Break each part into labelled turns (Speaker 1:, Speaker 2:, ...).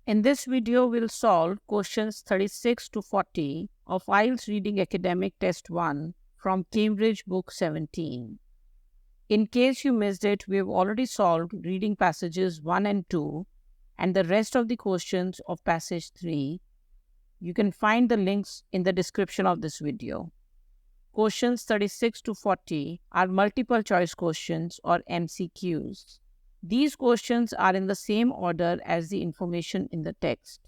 Speaker 1: In this video, we'll solve questions 36 to 40 of IELTS Reading Academic Test 1 from Cambridge Book 17. In case you missed it, we have already solved reading passages 1 and 2 and the rest of the questions of passage 3. You can find the links in the description of this video. Questions 36 to 40 are multiple choice questions or MCQs. These questions are in the same order as the information in the text.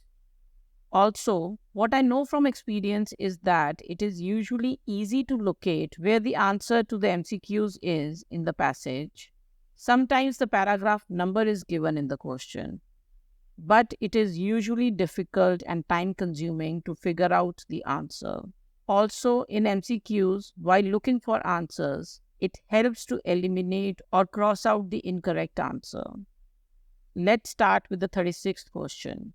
Speaker 1: Also, what I know from experience is that it is usually easy to locate where the answer to the MCQs is in the passage. Sometimes the paragraph number is given in the question, but it is usually difficult and time-consuming to figure out the answer. Also, in MCQs, while looking for answers, it helps to eliminate or cross out the incorrect answer. Let's start with the 36th question.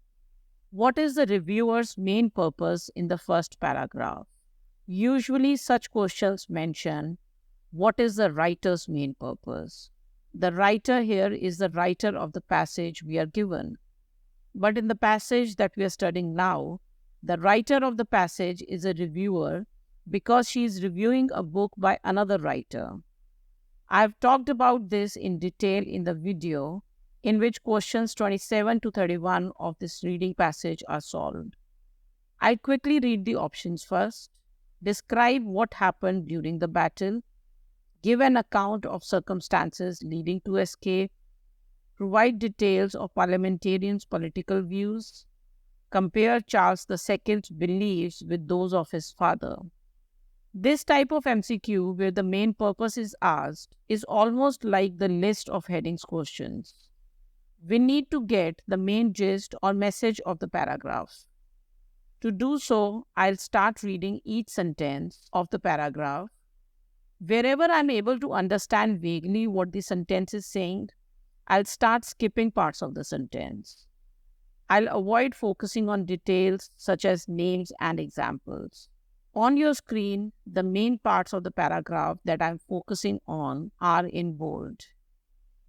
Speaker 1: What is the reviewer's main purpose in the first paragraph? Usually, such questions mention what is the writer's main purpose. The writer here is the writer of the passage we are given. But in the passage that we are studying now, the writer of the passage is a reviewer because she is reviewing a book by another writer. I have talked about this in detail in the video in which questions 27 to 31 of this reading passage are solved. I'll quickly read the options first. Describe what happened during the battle. Give an account of circumstances leading to escape. Provide details of parliamentarians' political views. Compare Charles II's beliefs with those of his father. This type of MCQ, where the main purpose is asked, is almost like the list of headings questions. We need to get the main gist or message of the paragraph. To do so, I'll start reading each sentence of the paragraph. Wherever I'm able to understand vaguely what the sentence is saying, I'll start skipping parts of the sentence. I'll avoid focusing on details such as names and examples. On your screen, the main parts of the paragraph that I'm focusing on are in bold.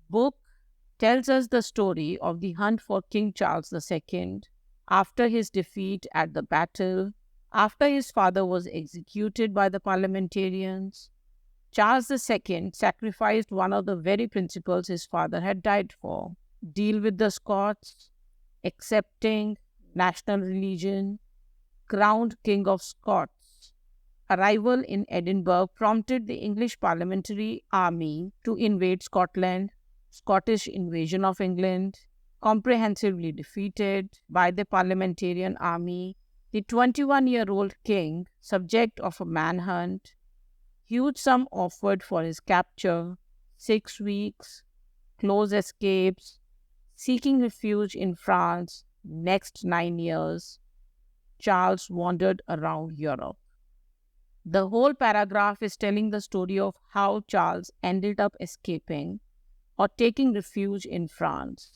Speaker 1: Book tells us the story of the hunt for King Charles II after his defeat at the battle, after his father was executed by the parliamentarians. Charles II sacrificed one of the very principles his father had died for: deal with the Scots, accepting national religion, crowned King of Scots. Arrival in Edinburgh prompted the English parliamentary army to invade Scotland. Scottish invasion of England, comprehensively defeated by the parliamentarian army. The 21-year-old king, subject of a manhunt. Huge sum offered for his capture. 6 weeks. Close escapes. Seeking refuge in France. Next 9 years. Charles wandered around Europe. The whole paragraph is telling the story of how Charles ended up escaping or taking refuge in France.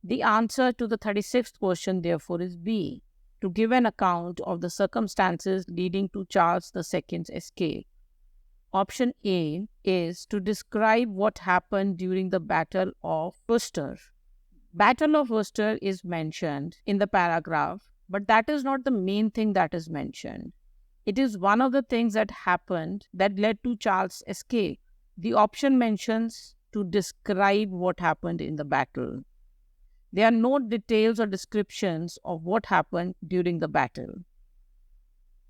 Speaker 1: The answer to the 36th question, therefore, is B, to give an account of the circumstances leading to Charles II's escape. Option A is to describe what happened during the Battle of Worcester. Battle of Worcester is mentioned in the paragraph, but that is not the main thing that is mentioned. It is one of the things that happened that led to Charles' escape. The option mentions to describe what happened in the battle. There are no details or descriptions of what happened during the battle.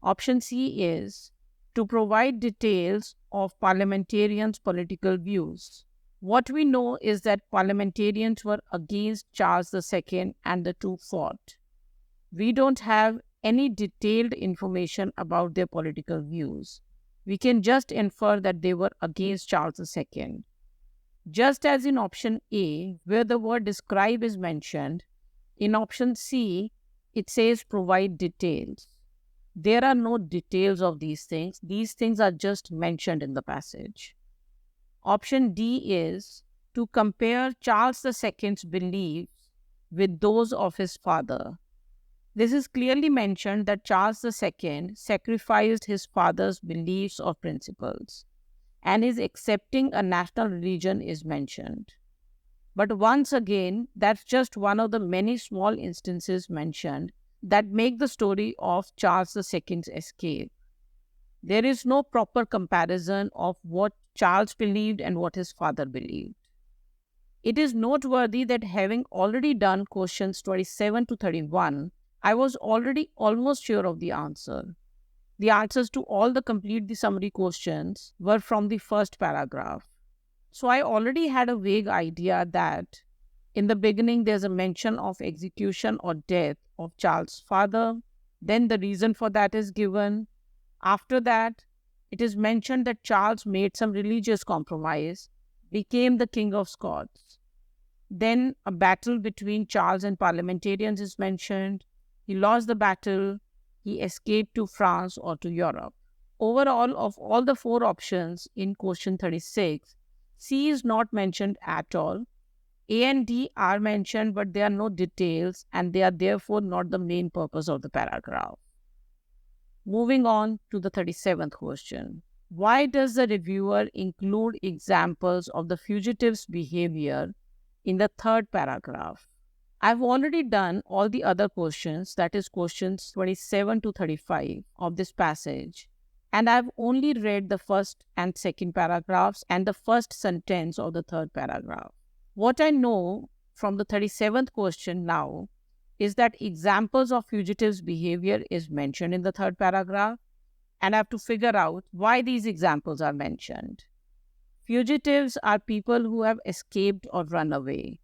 Speaker 1: Option C is to provide details of parliamentarians' political views. What we know is that parliamentarians were against Charles II and the two fought. We don't have any detailed information about their political views. We can just infer that they were against Charles II. Just as in option A, where the word describe is mentioned, in option C, it says provide details. There are no details of these things. These things are just mentioned in the passage. Option D is to compare Charles II's beliefs with those of his father. This is clearly mentioned that Charles II sacrificed his father's beliefs or principles, and his accepting a national religion is mentioned. But once again, that's just one of the many small instances mentioned that make the story of Charles II's escape. There is no proper comparison of what Charles believed and what his father believed. It is noteworthy that having already done questions 27 to 31, I was already almost sure of the answer. The answers to all the complete the summary questions were from the first paragraph. So I already had a vague idea that in the beginning there's a mention of execution or death of Charles' father. Then the reason for that is given. After that, it is mentioned that Charles made some religious compromise, became the King of Scots. Then a battle between Charles and parliamentarians is mentioned. He lost the battle. He escaped to France or to Europe. Overall, of all the four options in question 36, C is not mentioned at all. A and D are mentioned, but there are no details, and they are therefore not the main purpose of the paragraph. Moving on to the 37th question. Why does the reviewer include examples of the fugitive's behavior in the third paragraph? I've already done all the other questions, that is questions 27 to 35 of this passage, and I've only read the first and second paragraphs and the first sentence of the third paragraph. What I know from the 37th question now is that examples of fugitives' behavior is mentioned in the third paragraph, and I have to figure out why these examples are mentioned. Fugitives are people who have escaped or run away.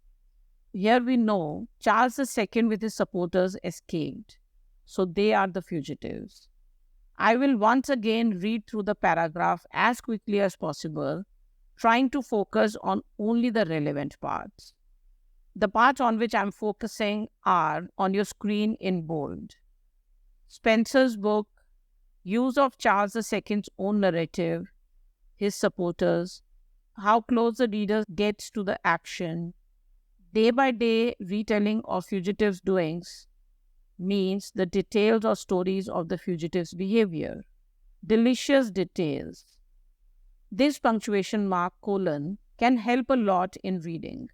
Speaker 1: Here we know Charles II with his supporters escaped, so they are the fugitives. I will once again read through the paragraph as quickly as possible, trying to focus on only the relevant parts. The parts on which I'm focusing are on your screen in bold. Spencer's book, use of Charles II's own narrative, his supporters, how close the reader gets to the action, day-by-day retelling of fugitives' doings means the details or stories of the fugitive's behavior. Delicious details. This punctuation mark colon can help a lot in reading.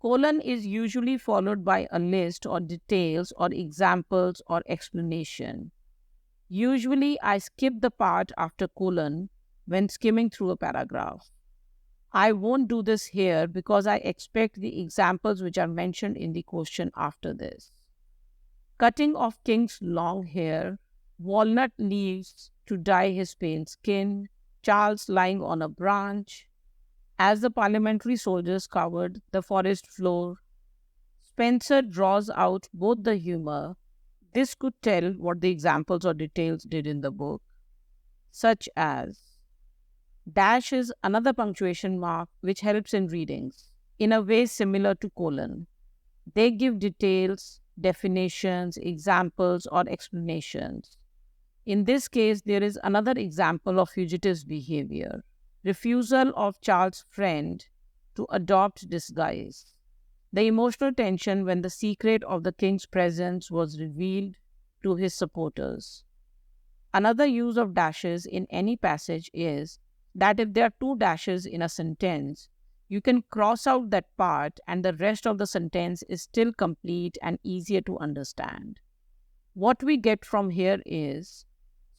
Speaker 1: Colon is usually followed by a list or details or examples or explanation. Usually I skip the part after colon when skimming through a paragraph. I won't do this here because I expect the examples which are mentioned in the question after this. Cutting of king's long hair, walnut leaves to dye his pale skin, Charles lying on a branch, as the parliamentary soldiers covered the forest floor. Spencer draws out both the humor. This could tell what the examples or details did in the book, such as dash is another punctuation mark which helps in readings, in a way similar to colon. They give details, definitions, examples, or explanations. In this case, there is another example of fugitive's behavior. Refusal of Charles' friend to adopt disguise. The emotional tension when the secret of the king's presence was revealed to his supporters. Another use of dashes in any passage is that if there are two dashes in a sentence, you can cross out that part and the rest of the sentence is still complete and easier to understand. What we get from here is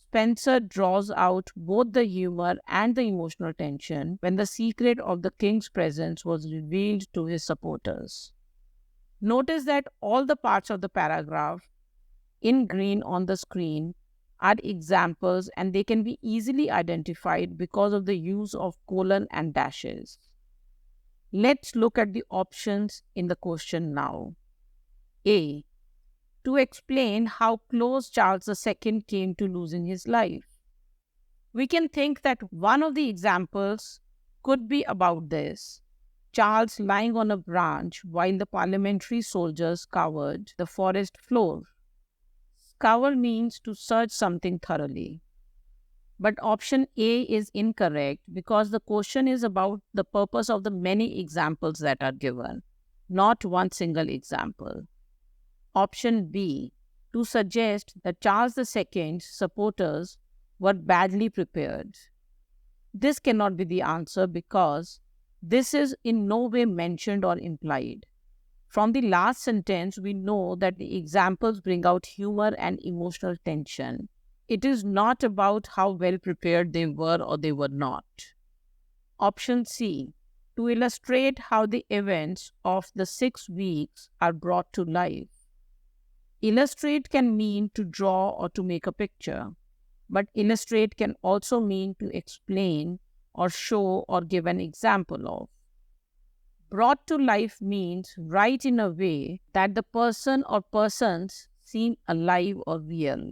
Speaker 1: Spencer draws out both the humor and the emotional tension when the secret of the king's presence was revealed to his supporters. Notice that all the parts of the paragraph in green on the screen are examples and they can be easily identified because of the use of colon and dashes. Let's look at the options in the question now. A. To explain how close Charles II came to losing his life. We can think that one of the examples could be about this. Charles lying on a branch while the parliamentary soldiers covered the forest floor. Cover means to search something thoroughly. But option A is incorrect because the question is about the purpose of the many examples that are given, not one single example. Option B, to suggest that Charles II's supporters were badly prepared. This cannot be the answer because This is in no way mentioned or implied. From the last sentence, we know that the examples bring out humor and emotional tension. It is not about how well prepared they were or they were not. Option C, to illustrate how the events of the 6 weeks are brought to life. Illustrate can mean to draw or to make a picture, but illustrate can also mean to explain or show or give an example of. Brought to life means write in a way that the person or persons seem alive or real.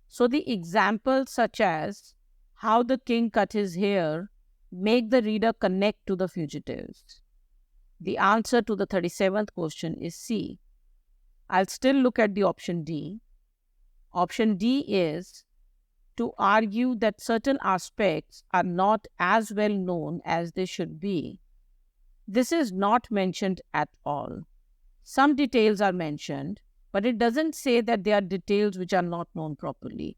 Speaker 1: So the examples such as how the king cut his hair make the reader connect to the fugitives. The answer to the 37th question is C. I'll still look at the option D. Option D is to argue that certain aspects are not as well known as they should be. This is not mentioned at all. Some details are mentioned, but it doesn't say that they are details which are not known properly.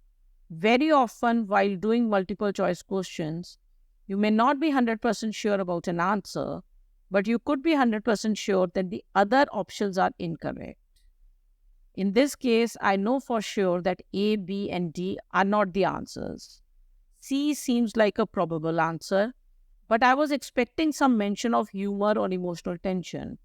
Speaker 1: Very often, while doing multiple choice questions, you may not be 100% sure about an answer, but you could be 100% sure that the other options are incorrect. In this case, I know for sure that A, B, and D are not the answers. C seems like a probable answer, but I was expecting some mention of humor or emotional tension.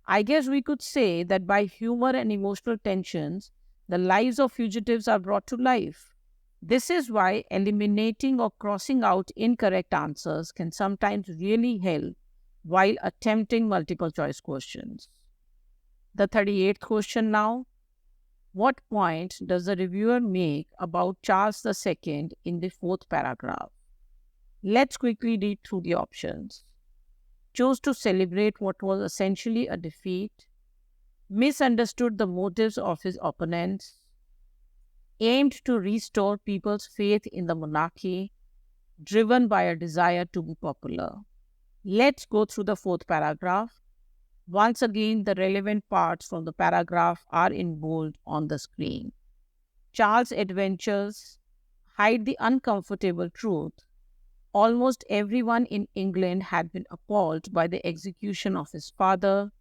Speaker 1: I guess we could say that by humor and emotional tensions, the lives of fugitives are brought to life. This is why eliminating or crossing out incorrect answers can sometimes really help while attempting multiple choice questions. The 38th question now. What point does the reviewer make about Charles II in the 4th paragraph? Let's quickly read through the options. Chose to celebrate what was essentially a defeat, misunderstood the motives of his opponents, aimed to restore people's faith in the monarchy, driven by a desire to be popular. Let's go through the 4th paragraph. Once again, the relevant parts from the paragraph are in bold on the screen. Charles' adventures hide the uncomfortable truth. Almost everyone in England had been appalled by the execution of his father,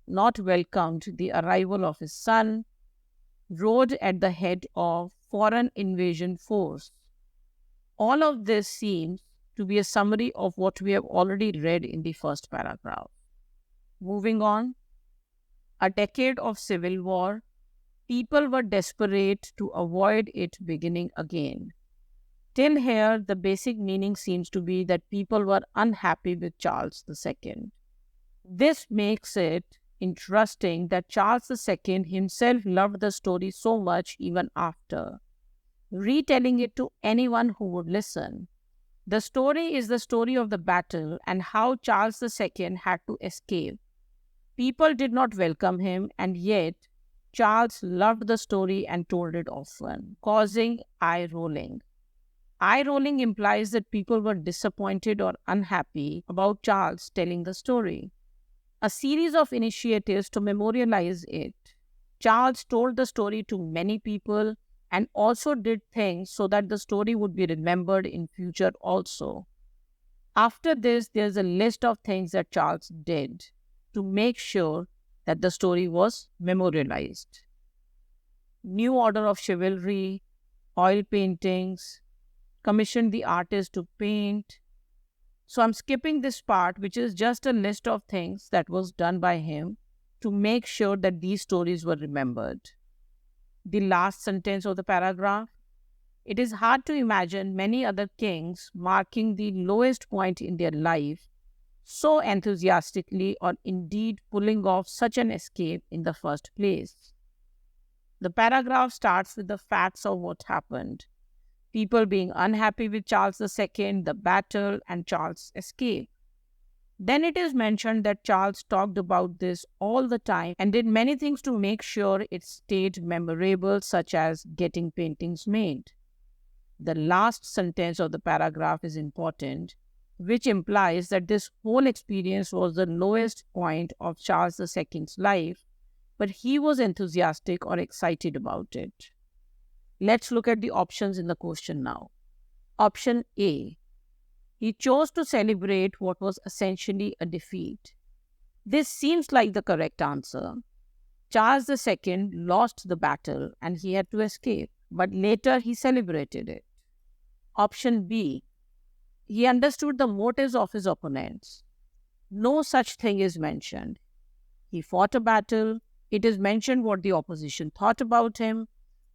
Speaker 1: not welcomed the arrival of his son, rode at the head of foreign invasion force. All of this seems to be a summary of what we have already read in the 1st paragraph. Moving on, a decade of civil war, people were desperate to avoid it beginning again. Till here, the basic meaning seems to be that people were unhappy with Charles II. This makes it interesting that Charles II himself loved the story so much even after, retelling it to anyone who would listen. The story is the story of the battle and how Charles II had to escape. People did not welcome him, and yet Charles loved the story and told it often, causing eye-rolling. Eye-rolling implies that people were disappointed or unhappy about Charles telling the story. A series of initiatives to memorialize it. Charles told the story to many people and also did things so that the story would be remembered in future also. After this, there's a list of things that Charles did to make sure that the story was memorialized. New order of chivalry, oil paintings, commissioned the artist to paint. So I'm skipping this part, which is just a list of things that was done by him to make sure that these stories were remembered. The last sentence of the paragraph. It is hard to imagine many other kings marking the lowest point in their life so enthusiastically or indeed pulling off such an escape in the first place. The paragraph starts with the facts of what happened. People being unhappy with Charles II, the battle, and Charles' escape. Then it is mentioned that Charles talked about this all the time and did many things to make sure it stayed memorable, such as getting paintings made. The last sentence of the paragraph is important, which implies that this whole experience was the lowest point of Charles II's life, but he was enthusiastic or excited about it. Let's look at the options in the question now. Option A. He chose to celebrate what was essentially a defeat. This seems like the correct answer. Charles II lost the battle and he had to escape, but later he celebrated it. Option B. He understood the motives of his opponents. No such thing is mentioned. He fought a battle. It is mentioned what the opposition thought about him,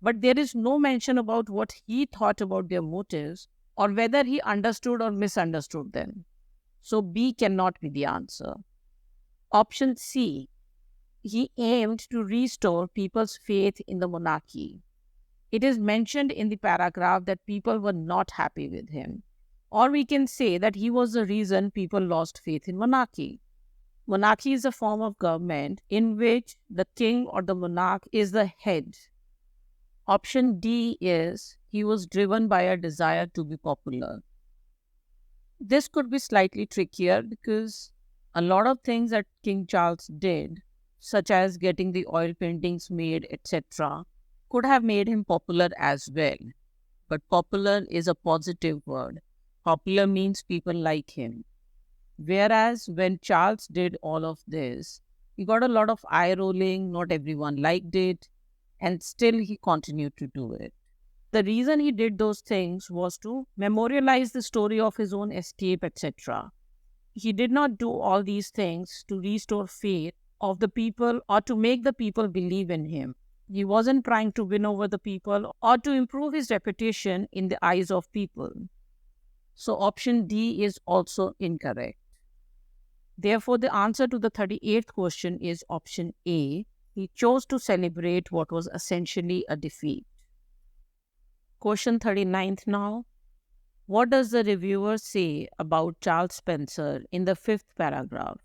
Speaker 1: but there is no mention about what he thought about their motives or whether he understood or misunderstood them. So B cannot be the answer. Option C. He aimed to restore people's faith in the monarchy. It is mentioned in the paragraph that people were not happy with him. Or we can say that he was the reason people lost faith in monarchy. Monarchy is a form of government in which the king or the monarch is the head. Option D is he was driven by a desire to be popular. This could be slightly trickier because a lot of things that King Charles did, such as getting the oil paintings made, etc., could have made him popular as well. But popular is a positive word. Popular means people like him. Whereas when Charles did all of this, he got a lot of eye rolling, not everyone liked it, and still he continued to do it. The reason he did those things was to memorialize the story of his own escape, etc. He did not do all these things to restore faith of the people or to make the people believe in him. He wasn't trying to win over the people or to improve his reputation in the eyes of people. So option D is also incorrect. Therefore, the answer to the 38th question is option A. He chose to celebrate what was essentially a defeat. Question 39th now. What does the reviewer say about Charles Spencer in the 5th paragraph?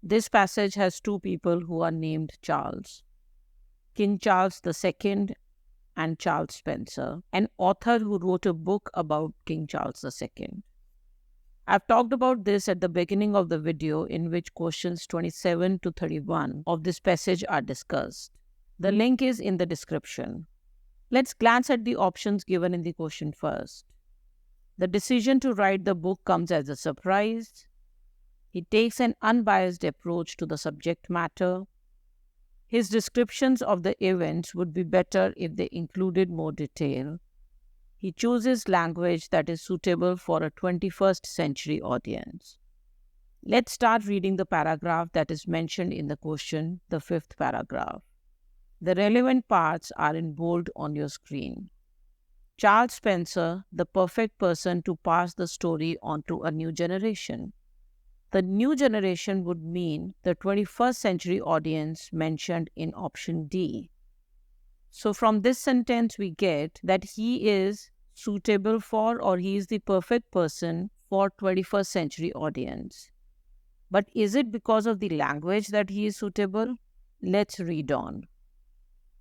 Speaker 1: This passage has two people who are named Charles. King Charles II and Charles Spencer, an author who wrote a book about King Charles II. I've talked about this at the beginning of the video in which questions 27 to 31 of this passage are discussed. The link is in the description. Let's glance at the options given in the question first. The decision to write the book comes as a surprise. He takes an unbiased approach to the subject matter. His descriptions of the events would be better if they included more detail. He chooses language that is suitable for a 21st century audience. Let's start reading the paragraph that is mentioned in the question, the 5th paragraph. The relevant parts are in bold on your screen. Charles Spencer, the perfect person to pass the story on to a new generation. The new generation would mean the 21st century audience mentioned in option D. So from this sentence, we get that he is suitable for or he is the perfect person for 21st century audience. But is it because of the language that he is suitable? Let's read on.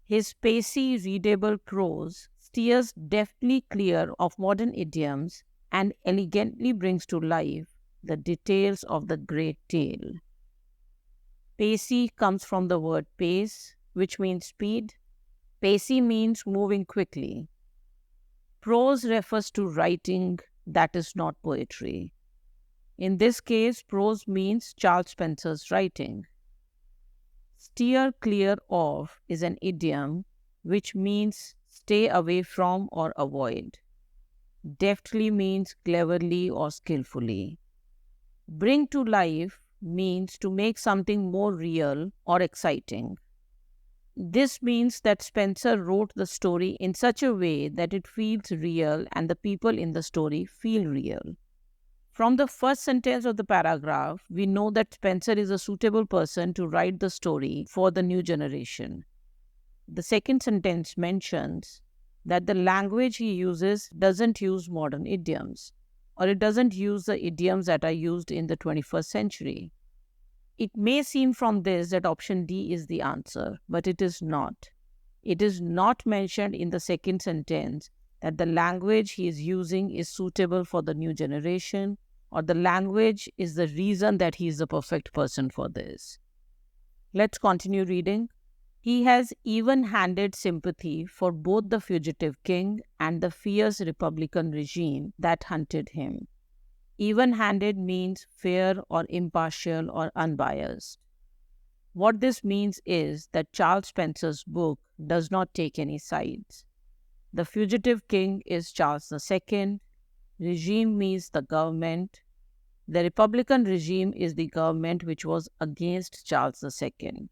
Speaker 1: His pacey, readable prose steers deftly clear of modern idioms and elegantly brings to life the details of the great tale. Pacey comes from the word pace, which means speed. Pacey means moving quickly. Prose refers to writing that is not poetry. In this case, prose means Charles Spencer's writing. Steer clear of is an idiom which means stay away from or avoid. Deftly means cleverly or skillfully. Bring to life means to make something more real or exciting. This means that Spencer wrote the story in such a way that it feels real and the people in the story feel real. From the first sentence of the paragraph, we know that Spencer is a suitable person to write the story for the new generation. The second sentence mentions that the language he uses doesn't use modern idioms, or it doesn't use the idioms that are used in the 21st century. It may seem from this that option D is the answer, but it is not. It is not mentioned in the second sentence that the language he is using is suitable for the new generation, or the language is the reason that he is the perfect person for this. Let's continue reading. He has even-handed sympathy for both the fugitive king and the fierce Republican regime that hunted him. Even-handed means fair or impartial or unbiased. What this means is that Charles Spencer's book does not take any sides. The fugitive king is Charles II. Regime means the government. The Republican regime is the government which was against Charles II.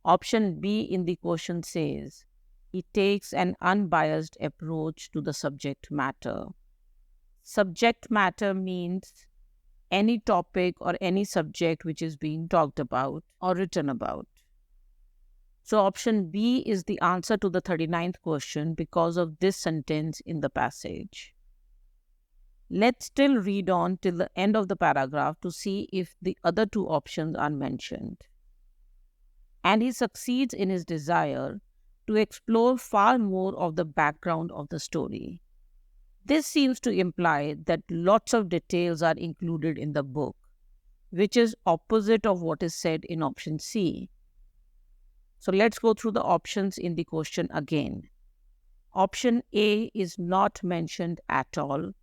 Speaker 1: Option B in the question says, he takes an unbiased approach to the subject matter. Subject matter means any topic or any subject which is being talked about or written about. So option B is the answer to the 39th question because of this sentence in the passage. Let's still read on till the end of the paragraph to see if the other two options are mentioned. And he succeeds in his desire to explore far more of the background of the story. This seems to imply that lots of details are included in the book, which is opposite of what is said in option C. So let's go through the options in the question again. Option A is not mentioned at all.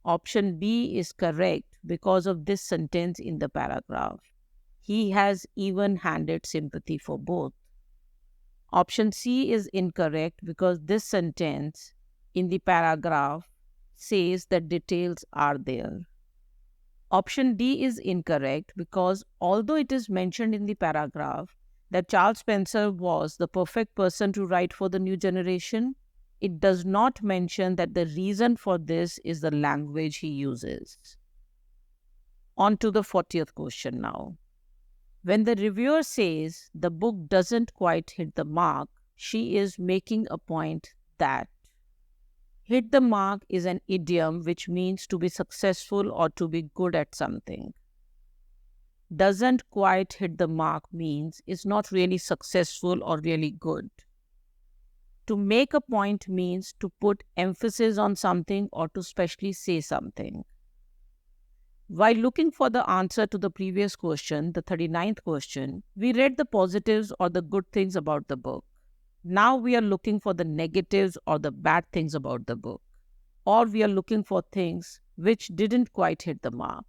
Speaker 1: Option B is correct because of this sentence in the paragraph. He has even-handed sympathy for both. Option C is incorrect because this sentence in the paragraph says that details are there. Option D is incorrect because although it is mentioned in the paragraph that Charles Spencer was the perfect person to write for the new generation, it does not mention that the reason for this is the language he uses. On to the 40th question now. When the reviewer says the book doesn't quite hit the mark, she is making a point that hit the mark is an idiom which means to be successful or to be good at something. Doesn't quite hit the mark means is not really successful or really good. To make a point means to put emphasis on something or to specially say something. While looking for the answer to the previous question, the 39th question, we read the positives or the good things about the book. Now we are looking for the negatives or the bad things about the book. Or we are looking for things which didn't quite hit the mark.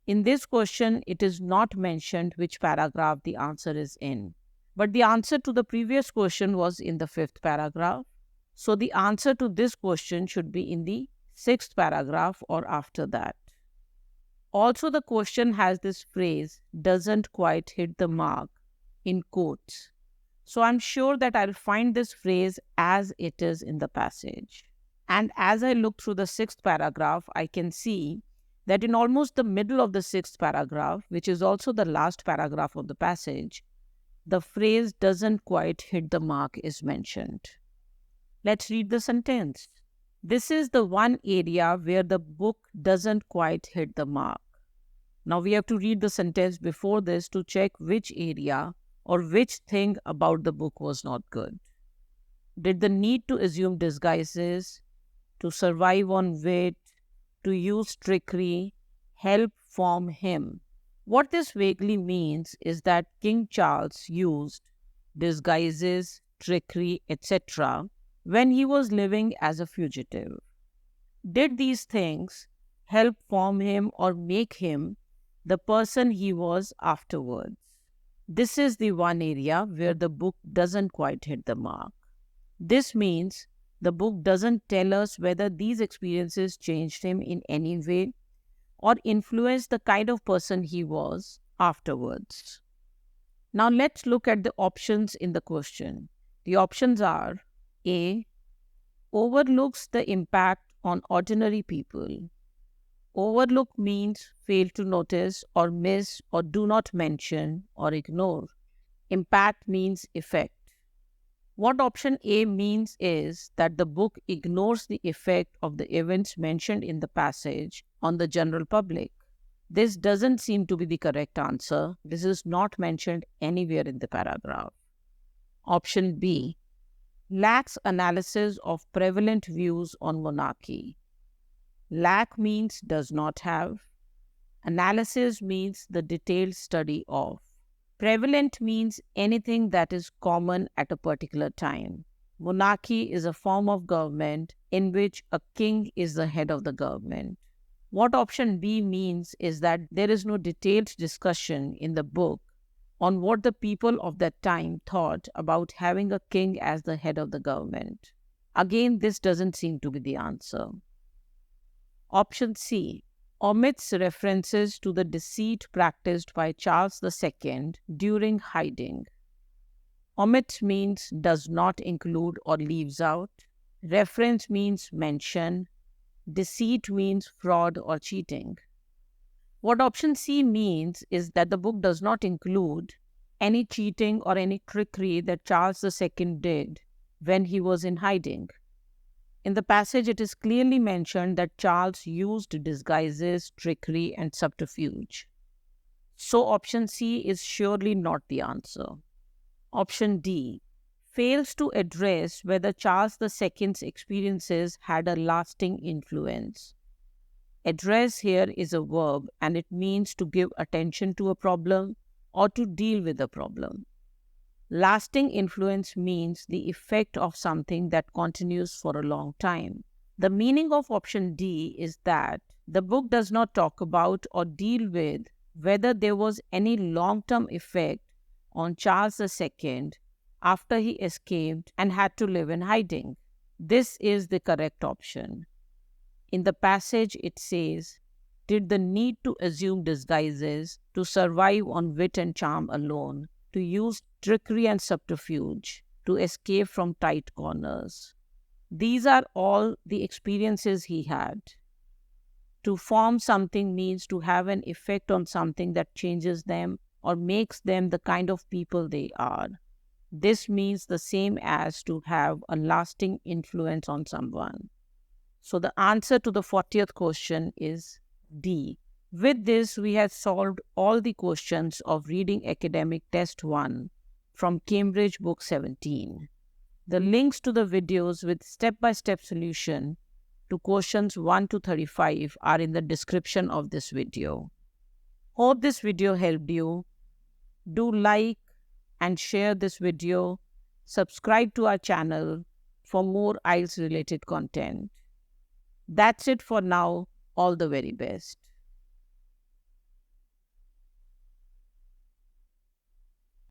Speaker 1: In this question, it is not mentioned which paragraph the answer is in. But the answer to the previous question was in the 5th paragraph. So the answer to this question should be in the 6th paragraph or after that. Also, the question has this phrase, doesn't quite hit the mark, in quotes. So I'm sure that I'll find this phrase as it is in the passage. And as I look through the 6th paragraph, I can see that in almost the middle of the 6th paragraph, which is also the last paragraph of the passage, the phrase doesn't quite hit the mark is mentioned. Let's read the sentence. This is the one area where the book doesn't quite hit the mark. Now we have to read the sentence before this to check which area or which thing about the book was not good. Did the need to assume disguises, to survive on wit, to use trickery, help form him? What this vaguely means is that King Charles used disguises, trickery, etc. when he was living as a fugitive. Did these things help form him or make him the person he was afterwards? This is the one area where the book doesn't quite hit the mark. This means the book doesn't tell us whether these experiences changed him in any way or influenced the kind of person he was afterwards. Now let's look at the options in the question. The options are A. Overlooks the impact on ordinary people. Overlook means fail to notice or miss or do not mention or ignore. Impact means effect. What option A means is that the book ignores the effect of the events mentioned in the passage on the general public. This doesn't seem to be the correct answer. This is not mentioned anywhere in the paragraph. Option B. Lacks analysis of prevalent views on monarchy. Lack means does not have. Analysis means the detailed study of. Prevalent means anything that is common at a particular time. Monarchy is a form of government in which a king is the head of the government. What option B means is that there is no detailed discussion in the book on what the people of that time thought about having a king as the head of the government. Again, this doesn't seem to be the answer. Option C omits references to the deceit practiced by Charles II during hiding. Omit means does not include or leaves out. Reference means mention. Deceit means fraud or cheating. What option C means is that the book does not include any cheating or any trickery that Charles II did when he was in hiding. In the passage, it is clearly mentioned that Charles used disguises, trickery, and subterfuge. So option C is surely not the answer. Option D fails to address whether Charles II's experiences had a lasting influence. Address here is a verb and it means to give attention to a problem or to deal with a problem. Lasting influence means the effect of something that continues for a long time. The meaning of option D is that the book does not talk about or deal with whether there was any long-term effect on Charles II after he escaped and had to live in hiding. This is the correct option. In the passage, it says, "Did the need to assume disguises, to survive on wit and charm alone, to use trickery and subterfuge, to escape from tight corners." These are all the experiences he had. To form something means to have an effect on something that changes them or makes them the kind of people they are. This means the same as to have a lasting influence on someone. So the answer to the 40th question is D. With this, we have solved all the questions of Reading Academic Test 1 from Cambridge Book 17. The links to the videos with step-by-step solution to questions 1 to 35 are in the description of this video. Hope this video helped you. Do like and share this video. Subscribe to our channel for more IELTS related content. That's it for now. All the very best.